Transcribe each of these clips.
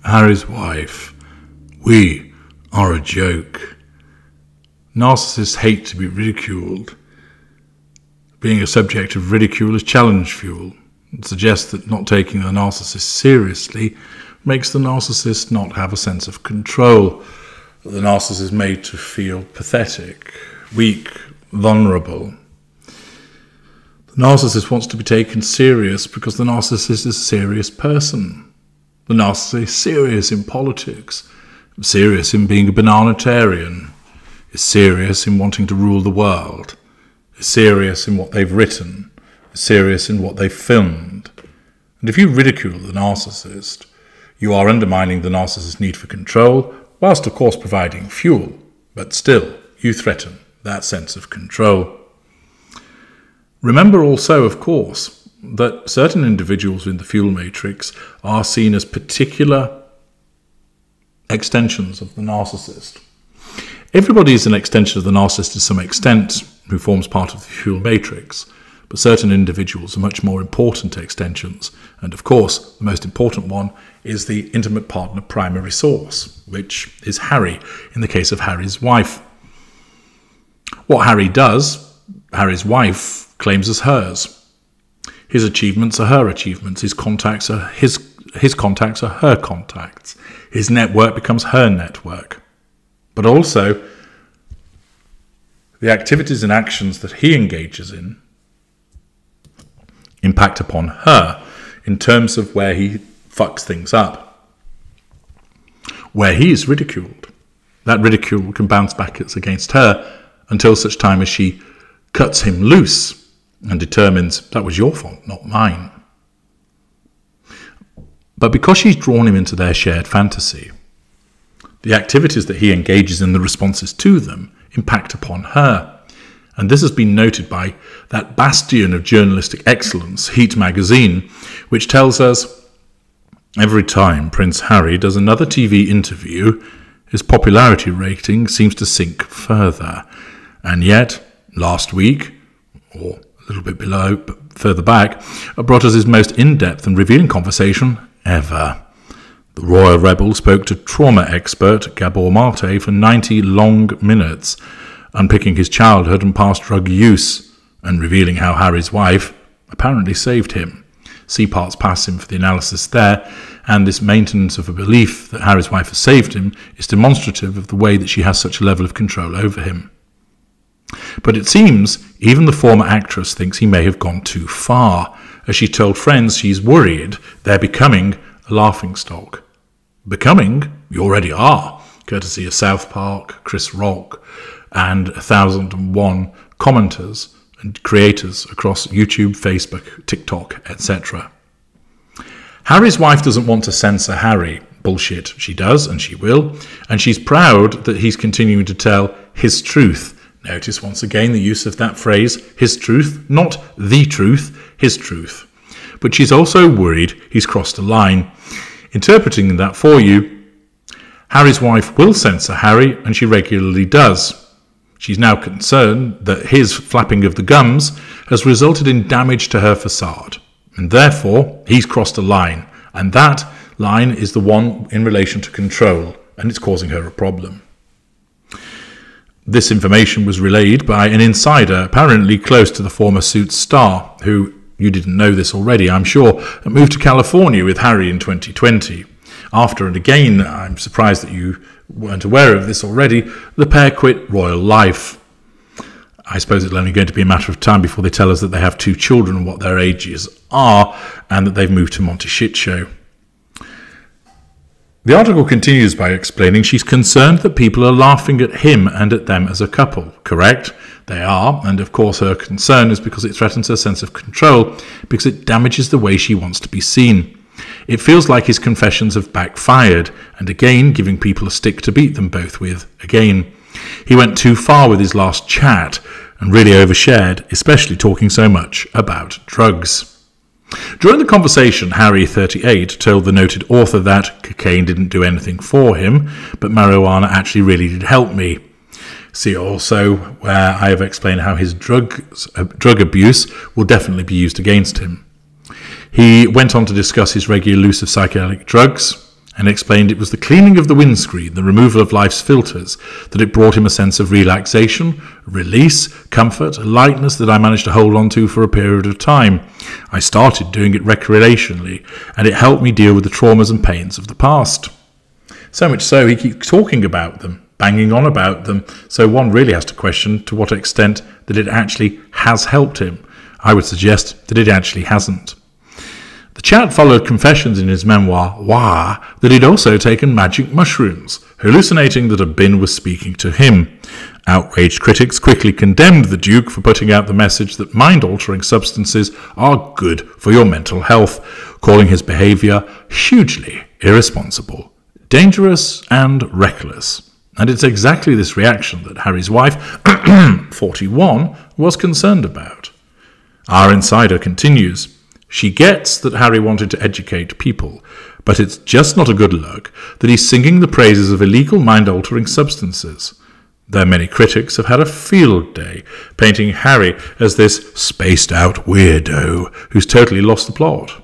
Harry's wife. We are a joke. Narcissists hate to be ridiculed. Being a subject of ridicule is challenge fuel. It suggests that not taking the narcissist seriously makes the narcissist not have a sense of control. The narcissist is made to feel pathetic, weak, vulnerable. The narcissist wants to be taken serious because the narcissist is a serious person. The narcissist is serious in politics, serious in being a bananatarian, is serious in wanting to rule the world, is serious in what they've written, is serious in what they've filmed. And if you ridicule the narcissist, you are undermining the narcissist's need for control, whilst of course providing fuel, but still you threaten that sense of control. Remember also, of course, that certain individuals in the fuel matrix are seen as particular extensions of the narcissist. Everybody is an extension of the narcissist to some extent who forms part of the fuel matrix, but certain individuals are much more important extensions. And of course, the most important one is the intimate partner primary source, which is Harry, in the case of Harry's wife. What Harry does, Harry's wife claims as hers. His achievements are her achievements. His contacts are his contacts are her contacts. His network becomes her network. But also, the activities and actions that he engages in impact upon her in terms of where he fucks things up, where he is ridiculed. That ridicule can bounce back against her until such time as she cuts him loose and determines that was your fault, not mine. But because she's drawn him into their shared fantasy, the activities that he engages in, the responses to them, impact upon her. And this has been noted by that bastion of journalistic excellence, Heat magazine, which tells us every time Prince Harry does another TV interview, his popularity rating seems to sink further. And yet, last week, or a little bit below, but further back, brought us his most in-depth and revealing conversation ever. The royal rebel spoke to trauma expert Gabor Mate for 90 long minutes, unpicking his childhood and past drug use, and revealing how Harry's wife apparently saved him. See parts past him for the analysis there, and this maintenance of a belief that Harry's wife has saved him is demonstrative of the way that she has such a level of control over him. But it seems even the former actress thinks he may have gone too far, as she told friends she's worried they're becoming a laughingstock. Becoming? You already are, courtesy of South Park, Chris Rock, and 1001 commenters and creators across YouTube, Facebook, TikTok, etc. Harry's wife doesn't want to censor Harry. Bullshit. She does, and she will, and she's proud that he's continuing to tell his truth. Notice once again the use of that phrase, his truth, not the truth, his truth. But she's also worried he's crossed a line. Interpreting that for you, Harry's wife will censor Harry, and she regularly does. She's now concerned that his flapping of the gums has resulted in damage to her facade, and therefore he's crossed a line, and that line is the one in relation to control, and it's causing her a problem. This information was relayed by an insider apparently close to the former Suits star, who, you didn't know this already, I'm sure, moved to California with Harry in 2020. After, and again, I'm surprised that you weren't aware of this already, the pair quit royal life. I suppose it's only going to be a matter of time before they tell us that they have 2 children and what their ages are, and that they've moved to Monte Shit Show. The article continues by explaining she's concerned that people are laughing at him and at them as a couple. Correct? They are, and of course her concern is because it threatens her sense of control, because it damages the way she wants to be seen. It feels like his confessions have backfired, and again giving people a stick to beat them both with. Again, he went too far with his last chat, and really overshared, especially talking so much about drugs. During the conversation, Harry, 38, told the noted author that cocaine didn't do anything for him, but marijuana actually really did help me. See also where I have explained how his drug abuse will definitely be used against him. He went on to discuss his regular use of psychedelic drugs, and explained it was the cleaning of the windscreen, the removal of life's filters, that it brought him a sense of relaxation, release, comfort, a lightness that I managed to hold on to for a period of time. I started doing it recreationally, and it helped me deal with the traumas and pains of the past. So much so, he keeps talking about them, banging on about them, so one really has to question to what extent that it actually has helped him. I would suggest that it actually hasn't. The chat followed confessions in his memoir, Wah, that he'd also taken magic mushrooms, hallucinating that a bin was speaking to him. Outraged critics quickly condemned the Duke for putting out the message that mind-altering substances are good for your mental health, calling his behaviour hugely irresponsible, dangerous and reckless. And it's exactly this reaction that Harry's wife, 41, was concerned about. Our insider continues, she gets that Harry wanted to educate people, but it's just not a good look that he's singing the praises of illegal mind-altering substances. Though many critics have had a field day, painting Harry as this spaced-out weirdo who's totally lost the plot.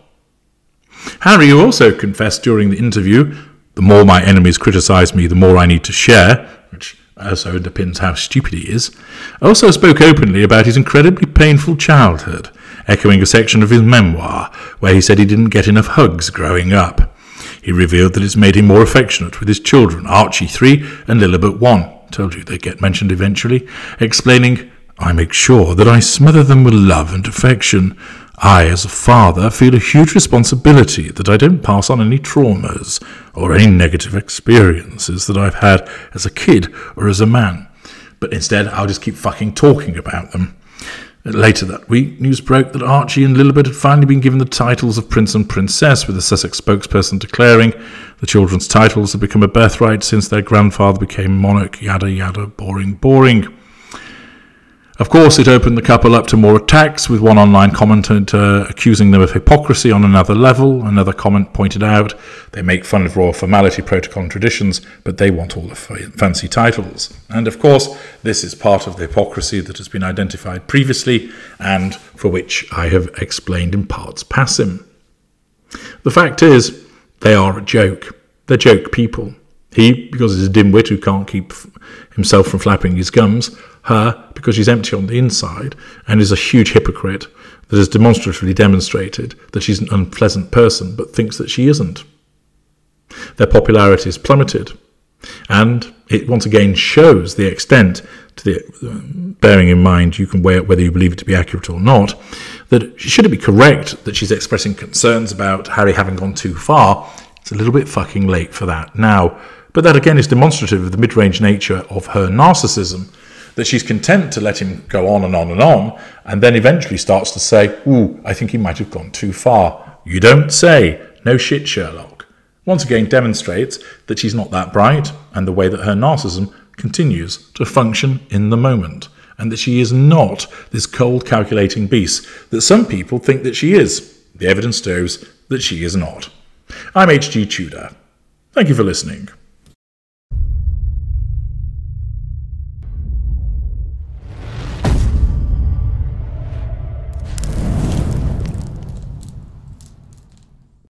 Harry, who also confessed during the interview, the more my enemies criticise me, the more I need to share, which also underpins how stupid he is, also spoke openly about his incredibly painful childhood, echoing a section of his memoir where he said he didn't get enough hugs growing up. He revealed that it's made him more affectionate with his children, Archie 3 and Lilibet 1. Told you they'd get mentioned eventually, explaining, I make sure that I smother them with love and affection. I, as a father, feel a huge responsibility that I don't pass on any traumas or any negative experiences that I've had as a kid or as a man. But instead, I'll just keep fucking talking about them. Later that week, news broke that Archie and Lilibet had finally been given the titles of Prince and Princess, with the Sussex spokesperson declaring the children's titles had become a birthright since their grandfather became monarch, yada yada, boring, boring. Of course, it opened the couple up to more attacks, with one online commentator accusing them of hypocrisy on another level. Another comment pointed out they make fun of royal formality, protocol and traditions, but they want all the fancy titles. And of course, this is part of the hypocrisy that has been identified previously and for which I have explained in parts passim. The fact is, they are a joke. They're joke people. He, because he's a dimwit who can't keep himself from flapping his gums. Her, because she's empty on the inside and is a huge hypocrite that has demonstratively demonstrated that she's an unpleasant person but thinks that she isn't. Their popularity has plummeted, and it once again shows the extent, to the bearing in mind you can weigh it whether you believe it to be accurate or not, that should it be correct that she's expressing concerns about Harry having gone too far, it's a little bit fucking late for that now. But that again is demonstrative of the mid-range nature of her narcissism, that she's content to let him go on and on and on, and then eventually starts to say, ooh, I think he might have gone too far. You don't say. No shit, Sherlock. Once again demonstrates that she's not that bright, and the way that her narcissism continues to function in the moment, and that she is not this cold, calculating beast that some people think that she is. The evidence shows that she is not. I'm H.G. Tudor. Thank you for listening.